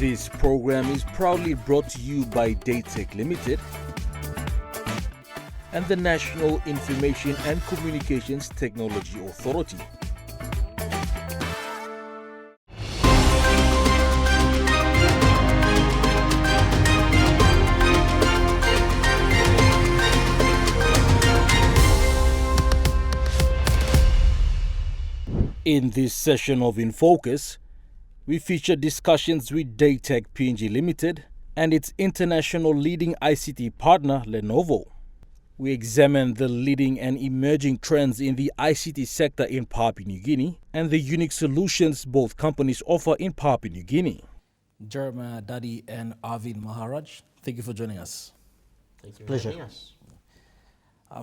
This program is proudly brought to you by Datec Limited and the National Information and Communications Technology Authority. In this session of Infocus, we feature discussions with Datec PNG Limited and its international leading ICT partner, Lenovo. We examine the leading and emerging trends in the ICT sector in Papua New Guinea and the unique solutions both companies offer in Papua New Guinea. Jeremiah Dadi and Arvind Maharaj, thank you for joining us. Thank you for having us.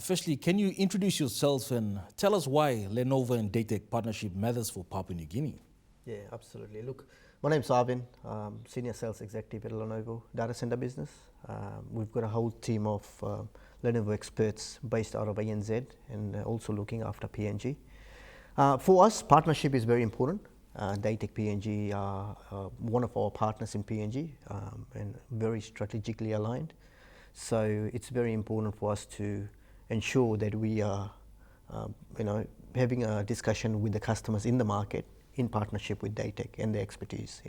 Firstly, can you introduce yourself and tell us why Lenovo and Datec partnership matters for Papua New Guinea? Yeah, absolutely. Look, my name's Arvind, Senior Sales Executive at Lenovo Data Center Business. We've got a whole team of Lenovo experts based out of ANZ and also looking after PNG. For us, partnership is very important. Datec PNG are one of our partners in PNG and very strategically aligned. So it's very important for us to ensure that we are having a discussion with the customers in the market in partnership with Datec and the expertise.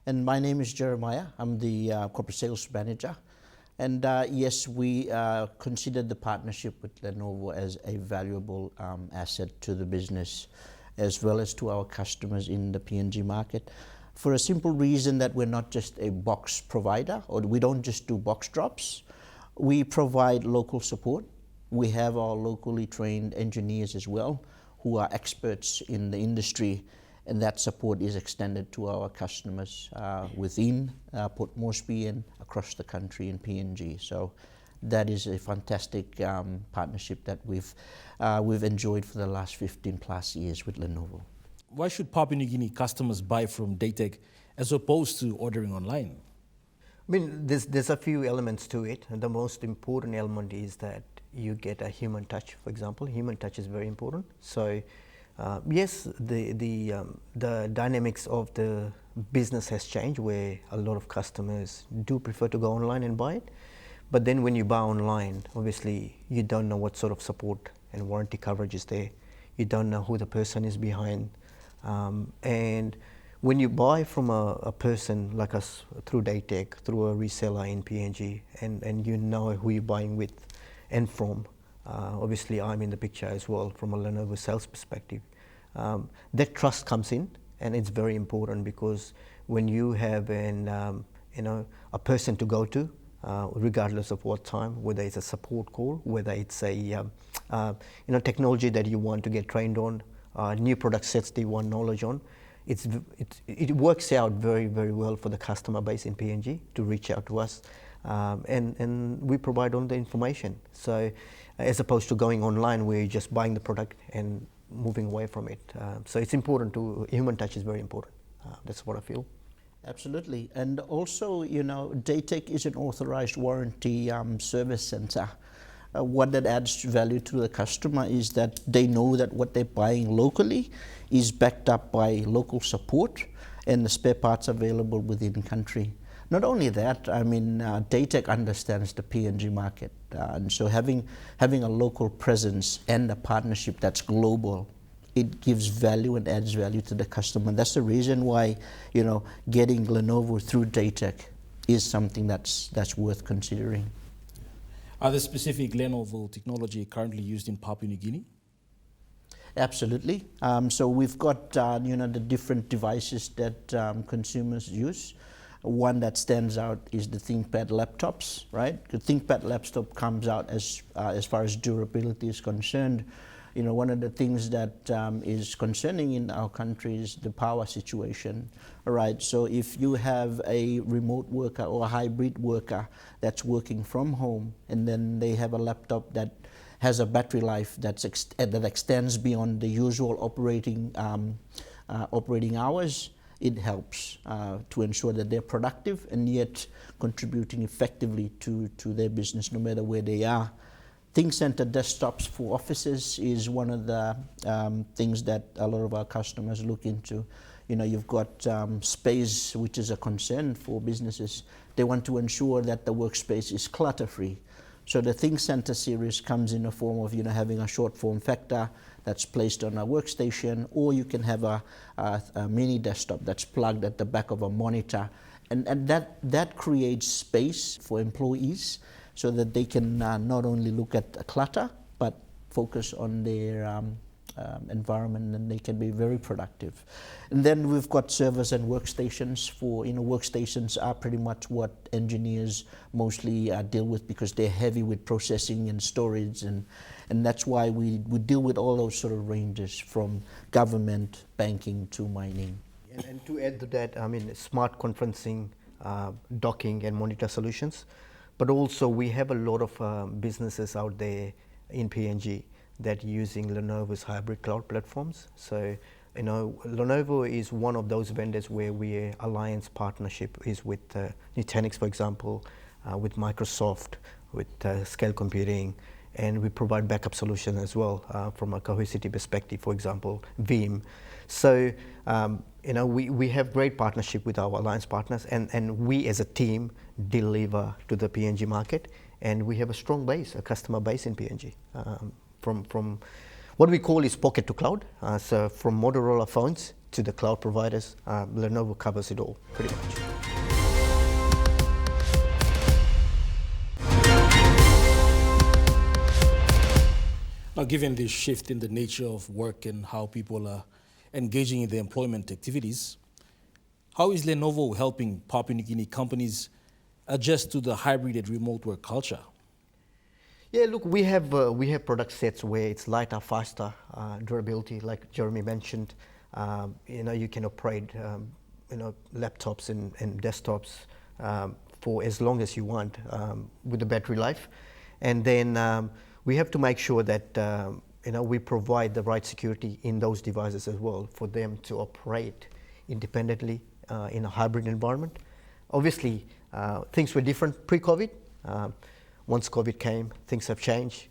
And my name is Jeremiah. I'm the corporate sales manager. And yes, we consider the partnership with Lenovo as a valuable asset to the business as well as to our customers in the PNG market for a simple reason that we're not just a box provider, or we don't just do box drops. We provide local support. We have our locally trained engineers as well who are experts in the industry, and that support is extended to our customers within Port Moresby and across the country in PNG. So that is a fantastic partnership that we've enjoyed for the last 15 plus years with Lenovo. Why should Papua New Guinea customers buy from Datec as opposed to ordering online? I mean, there's a few elements to it, and the most important element is that you get a human touch. For example, human touch is very important. So yes, the dynamics of the business has changed, where a lot of customers do prefer to go online and buy it. But then when you buy online, obviously you don't know what sort of support and warranty coverage is there. You don't know who the person is behind. And when you buy from a person like us through Datec, through a reseller in PNG, and you know who you're buying with and from, obviously I'm in the picture as well from a Lenovo sales perspective. That trust comes in, and it's very important because when you have a person to go to, regardless of what time, whether it's a support call, whether it's a technology that you want to get trained on, new product sets that you want knowledge on, it works out very, very well for the customer base in PNG to reach out to us, and we provide all the information. So as opposed to going online where you're just buying the product and moving away from it. So it's important human touch is very important. That's what I feel. Absolutely. And also, Datec is an authorized warranty service center. What that adds value to the customer is that they know that what they're buying locally is backed up by local support and the spare parts available within country. Not only that, I mean, Datec understands the PNG market, and so having a local presence and a partnership that's global, it gives value and adds value to the customer. That's the reason why, getting Lenovo through Datec is something that's worth considering. Are there specific Lenovo technology currently used in Papua New Guinea? Absolutely. So we've got the different devices that consumers use. One that stands out is the ThinkPad laptops, right? The ThinkPad laptop comes out as far as durability is concerned. One of the things that is concerning in our country is the power situation, right? So if you have a remote worker or a hybrid worker that's working from home, and then they have a laptop that has a battery life that extends beyond the usual operating hours, it helps to ensure that they're productive and yet contributing effectively to their business no matter where they are. ThinkCenter desktops for offices is one of the things that a lot of our customers look into. You know, you've got space, which is a concern for businesses. They want to ensure that the workspace is clutter-free. So the ThinkCenter series comes in a form of, you know, having a short form factor that's placed on a workstation, or you can have a mini desktop that's plugged at the back of a monitor. And that creates space for employees so that they can not only look at the clutter, but focus on their environment, and they can be very productive. And then we've got servers and workstations for, you know, workstations are pretty much what engineers mostly deal with, because they're heavy with processing and storage, and that's why we deal with all those sort of ranges, from government, banking to mining. And to add to that, I mean, smart conferencing, docking and monitor solutions, but also we have a lot of businesses out there in PNG that using Lenovo's hybrid cloud platforms. So, you know, Lenovo is one of those vendors where we alliance partnership is with Nutanix, for example, with Microsoft, with Scale Computing, and we provide backup solution as well from a cohesivity perspective, for example, Veeam. So, you know, we have great partnership with our alliance partners, and we as a team deliver to the PNG market, and we have a strong base, a customer base in PNG. From what we call is pocket to cloud, so from Motorola phones to the cloud providers, Lenovo covers it all pretty much. Now, given the shift in the nature of work and how people are engaging in their employment activities, how is Lenovo helping Papua New Guinea companies adjust to the hybrid and remote work culture? Yeah, look, we have product sets where it's lighter, faster, durability, like Jeremy mentioned. You know, you can operate, you know, laptops and desktops for as long as you want with the battery life. And then we have to make sure that you know, we provide the right security in those devices as well for them to operate independently in a hybrid environment. Obviously, things were different pre-COVID. Once COVID came, things have changed.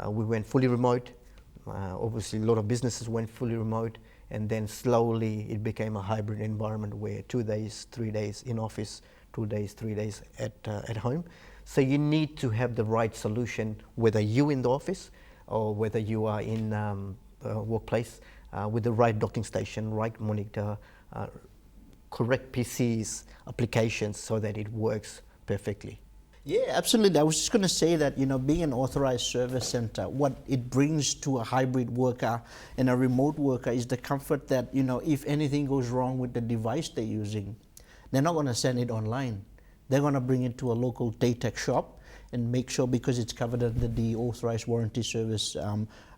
We went fully remote. Obviously, a lot of businesses went fully remote, and then slowly it became a hybrid environment where 2 days, 3 days in office, 2 days, 3 days at home. So you need to have the right solution, whether you in the office or whether you are in a workplace, with the right docking station, right monitor, correct PCs, applications, so that it works perfectly. Yeah, absolutely. I was just going to say that, you know, being an authorized service center, what it brings to a hybrid worker and a remote worker is the comfort that, you know, if anything goes wrong with the device they're using, they're not going to send it online. They're going to bring it to a local Datec shop and make sure, because it's covered under the authorized warranty service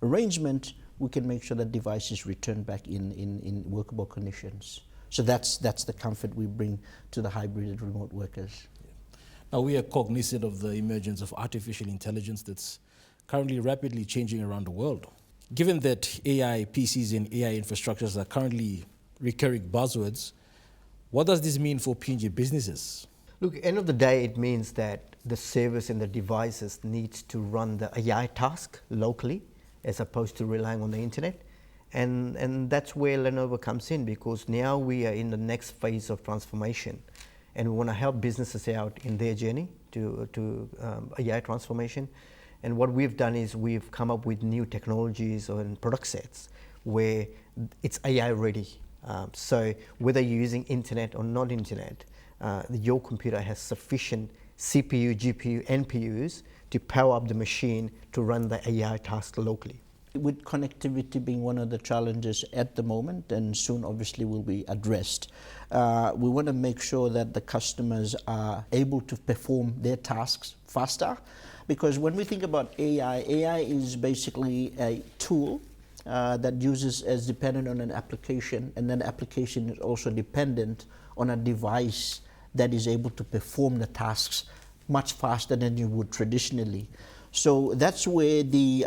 arrangement, we can make sure that device is returned back in workable conditions. So that's the comfort we bring to the hybrid and remote workers. Now, we are cognizant of the emergence of artificial intelligence that's currently rapidly changing around the world. Given that AI PCs and AI infrastructures are currently recurring buzzwords, what does this mean for PNG businesses? Look, end of the day, it means that the servers and the devices needs to run the AI task locally, as opposed to relying on the internet. And that's where Lenovo comes in, because now we are in the next phase of transformation, and we want to help businesses out in their journey to AI transformation. And what we've done is we've come up with new technologies and product sets where it's AI ready. So whether you're using internet or not internet, your computer has sufficient CPU, GPU, NPUs to power up the machine to run the AI task locally. With connectivity being one of the challenges at the moment, and soon obviously will be addressed, we want to make sure that the customers are able to perform their tasks faster, because when we think about AI is basically a tool that uses as dependent on an application, and then the application is also dependent on a device that is able to perform the tasks much faster than you would traditionally. So that's where the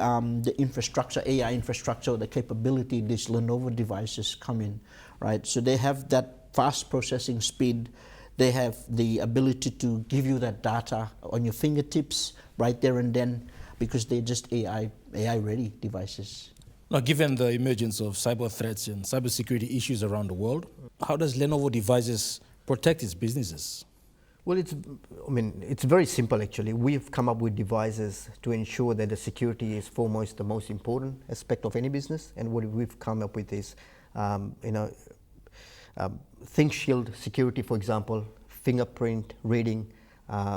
infrastructure, AI infrastructure, the capability, these Lenovo devices come in, right? So they have that fast processing speed. They have the ability to give you that data on your fingertips right there and then. because they're just AI ready devices. Now, given the emergence of cyber threats and cybersecurity issues around the world, how does Lenovo Devices protect its businesses? Well, it's very simple actually. We've come up with devices to ensure that the security is foremost the most important aspect of any business. And what we've come up with is, ThinkShield security, for example, fingerprint reading.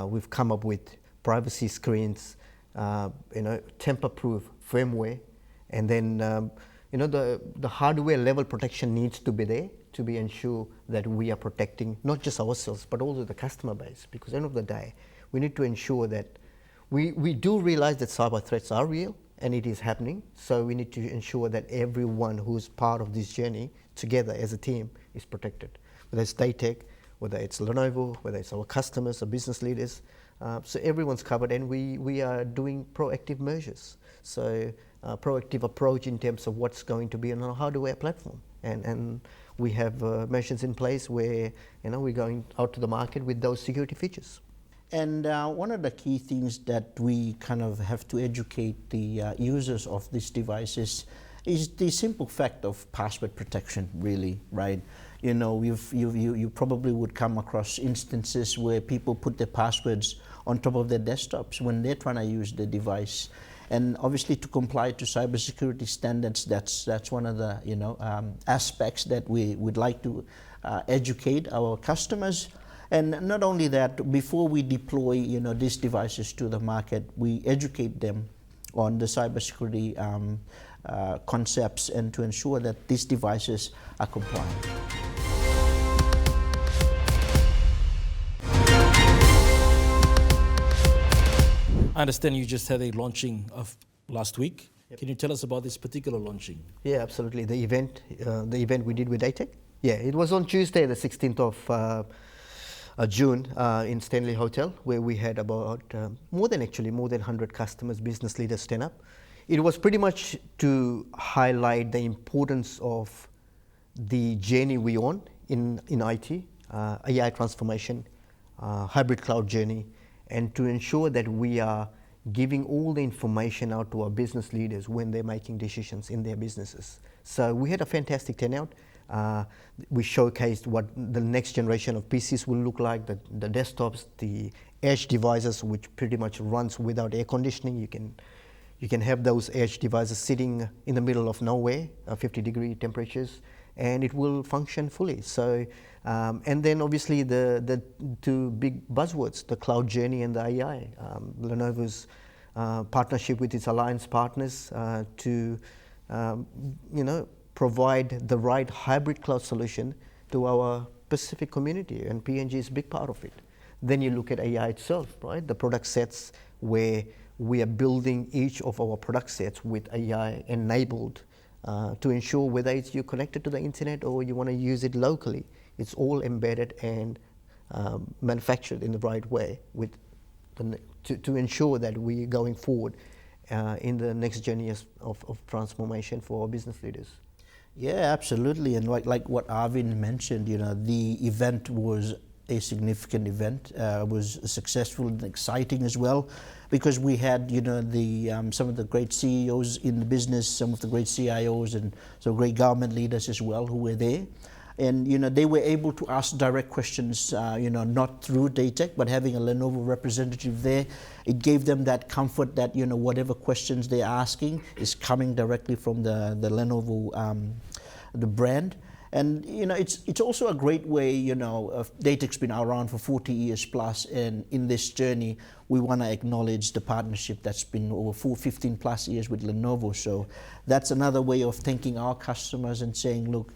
We've come up with privacy screens, tamper-proof firmware, and then the hardware level protection needs to be there to be ensure that we are protecting not just ourselves but also the customer base, because at the end of the day we need to ensure that we do realize that cyber threats are real and it is happening, so we need to ensure that everyone who's part of this journey together as a team is protected, whether it's Datec, whether it's Lenovo, whether it's our customers or business leaders. So everyone's covered, and we are doing proactive measures. So proactive approach in terms of what's going to be on our hardware platform, and we have measures in place where we're going out to the market with those security features. And one of the key things that we kind of have to educate the users of these devices is the simple fact of password protection, really, right? You probably would come across instances where people put their passwords on top of their desktops when they're trying to use the device. And obviously, to comply to cybersecurity standards, that's one of the aspects that we would like to educate our customers. And not only that, before we deploy these devices to the market, we educate them on the cybersecurity concepts and to ensure that these devices are compliant. I understand you just had a launching of last week. Yep. Can you tell us about this particular launching? Yeah, absolutely. The event we did with Datec. Yeah, it was on Tuesday, the 16th of June, in Stanley Hotel, where we had about more than 100 customers, business leaders stand up. It was pretty much to highlight the importance of the journey we're on in IT, AI transformation, hybrid cloud journey, and to ensure that we are giving all the information out to our business leaders when they're making decisions in their businesses. So we had a fantastic turnout. We showcased what the next generation of PCs will look like, the desktops, the edge devices, which pretty much runs without air conditioning. You can have those edge devices sitting in the middle of nowhere, 50-degree temperatures, and it will function fully. So, and then obviously the two big buzzwords, the cloud journey and the AI. Lenovo's partnership with its alliance partners to provide the right hybrid cloud solution to our Pacific community, and PNG is a big part of it. Then you look at AI itself, right? The product sets where we are building each of our product sets with AI enabled to ensure whether it's you're connected to the internet or you want to use it locally, it's all embedded and manufactured in the right way with to ensure that we're going forward in the next journey of transformation for our business leaders. Yeah, absolutely. And like what Arvind mentioned, the event was a significant event, was successful and exciting as well, because we had some of the great CEOs in the business, some of the great CIOs, and some great government leaders as well who were there. And they were able to ask direct questions, not through Datec, but having a Lenovo representative there, it gave them that comfort that whatever questions they're asking is coming directly from the Lenovo, the brand. And it's also a great way. Datec's been around for 40 years plus, and in this journey, we want to acknowledge the partnership that's been over 15 plus years with Lenovo. So that's another way of thanking our customers and saying, look,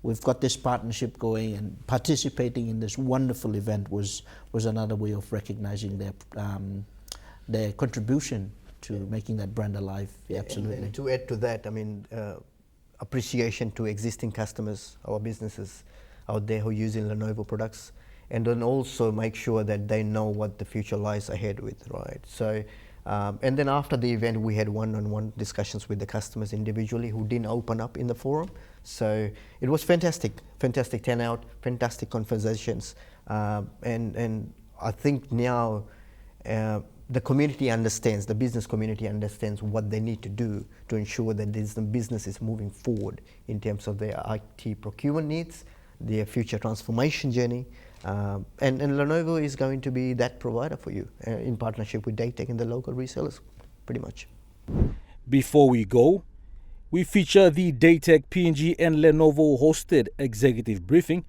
we've got this partnership going, and participating in this wonderful event was another way of recognizing their contribution to making that brand alive. Yeah, absolutely. And to add to that, appreciation to existing customers, our businesses out there who are using Lenovo products, and then also make sure that they know what the future lies ahead with, right? So, and then after the event, we had one-on-one discussions with the customers individually who didn't open up in the forum. So it was fantastic turnout, fantastic conversations, and I think now the community understands, the business community understands what they need to do to ensure that the business is moving forward in terms of their IT procurement needs, their future transformation journey, and Lenovo is going to be that provider for you in partnership with Datec and the local resellers, pretty much. Before we go, we feature the Datec, PNG and Lenovo hosted executive briefing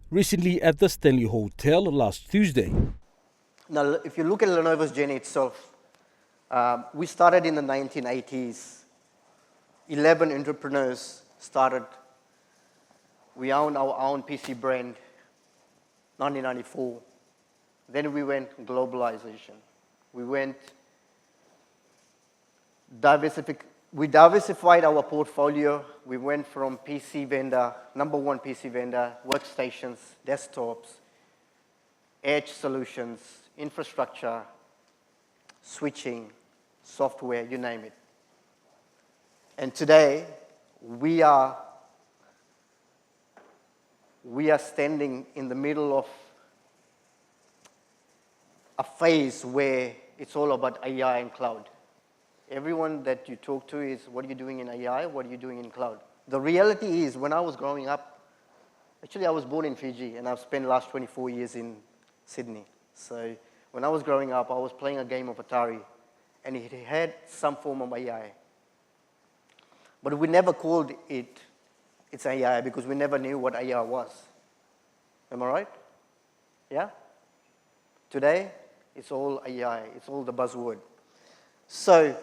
recently at the Stanley Hotel last Tuesday. Now, if you look at Lenovo's journey itself, we started in the 1980s. 11 entrepreneurs started. We owned our own PC brand, 1994. Then we went globalization. We diversified our portfolio. We went from PC vendor, number one PC vendor, workstations, desktops, edge solutions, infrastructure, switching, software, you name it. And today, we are standing in the middle of a phase where it's all about AI and cloud. Everyone that you talk to is, what are you doing in AI? What are you doing in cloud? The reality is, when I was growing up, actually I was born in Fiji and I've spent the last 24 years in Sydney. So when I was growing up, I was playing a game of Atari and it had some form of AI. But we never called it's AI because we never knew what AI was. Am I right? Yeah? Today, it's all AI. It's all the buzzword. So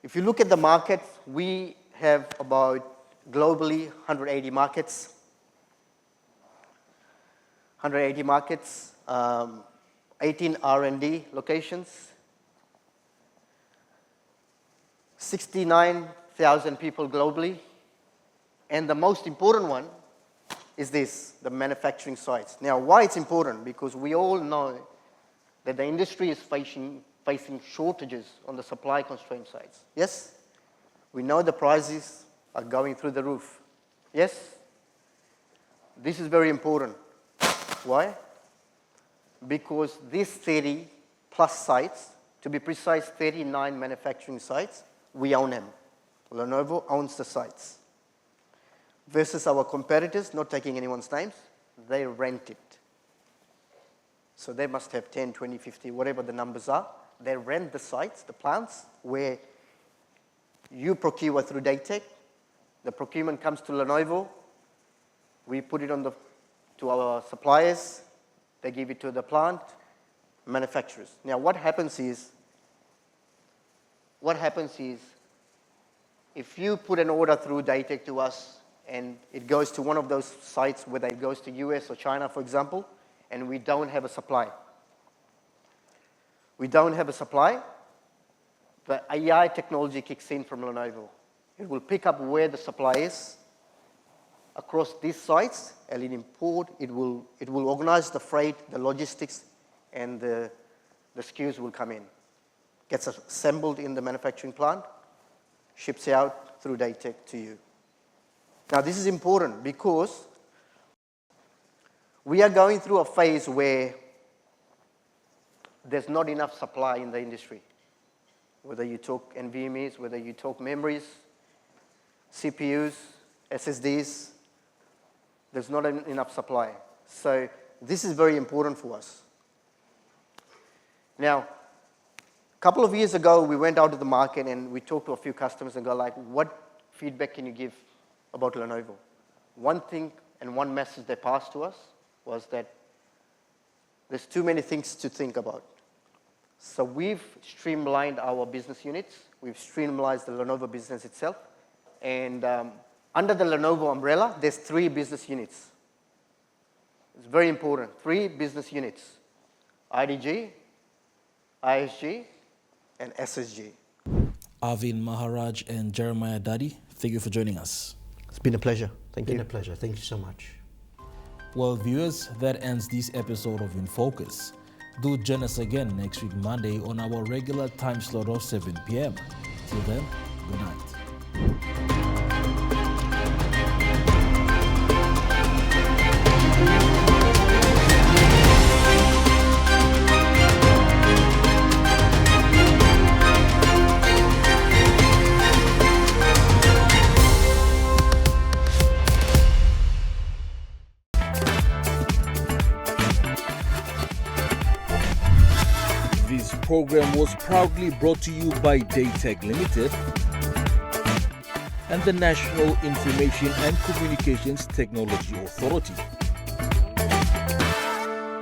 if you look at the market, we have about globally 180 markets. 180 markets, 18 R&D locations, 69,000 people globally, and the most important one is this, the manufacturing sites. Now, why it's important? Because we all know that the industry is facing shortages on the supply constraint sites. Yes? We know the prices are going through the roof. Yes? This is very important. Why? Because these 30 plus sites, to be precise, 39 manufacturing sites, we own them. Lenovo owns the sites. Versus our competitors, not taking anyone's names, they rent it. So they must have 10, 20, 50, whatever the numbers are. They rent the sites, the plants, where you procure through Datec. The procurement comes to Lenovo. We put it to our suppliers. They give it to the plant manufacturers. Now, what happens is, if you put an order through Datec to us, and it goes to one of those sites, whether it goes to US or China, for example, and we don't have a supply. The AI technology kicks in from Lenovo. It will pick up where the supply is across these sites, and it will organize the freight, the logistics, and the SKUs will come in. Gets assembled in the manufacturing plant, ships out through Datec to you. Now, this is important because we are going through a phase where there's not enough supply in the industry. Whether you talk NVMEs, whether you talk memories, CPUs, SSDs, there's not enough supply. So this is very important for us. Now, a couple of years ago, we went out to the market and we talked to a few customers and go like, what feedback can you give about Lenovo? One thing and one message they passed to us was that there's too many things to think about. So we've streamlined our business units. We've streamlined the Lenovo business itself. And under the Lenovo umbrella, there's 3 business units. It's very important. 3 business units: IDG, ISG, and SSG. Arvind Maharaj and Jeremiah Dadi, thank you for joining us. It's been a pleasure. Thank you. Been a pleasure. Thank you so much. Well, viewers, that ends this episode of Infocus. Do join us again next week, Monday, on our regular time slot of 7 p.m. Till then, good night. program was proudly brought to you by Datec Limited and the National Information and Communications Technology Authority.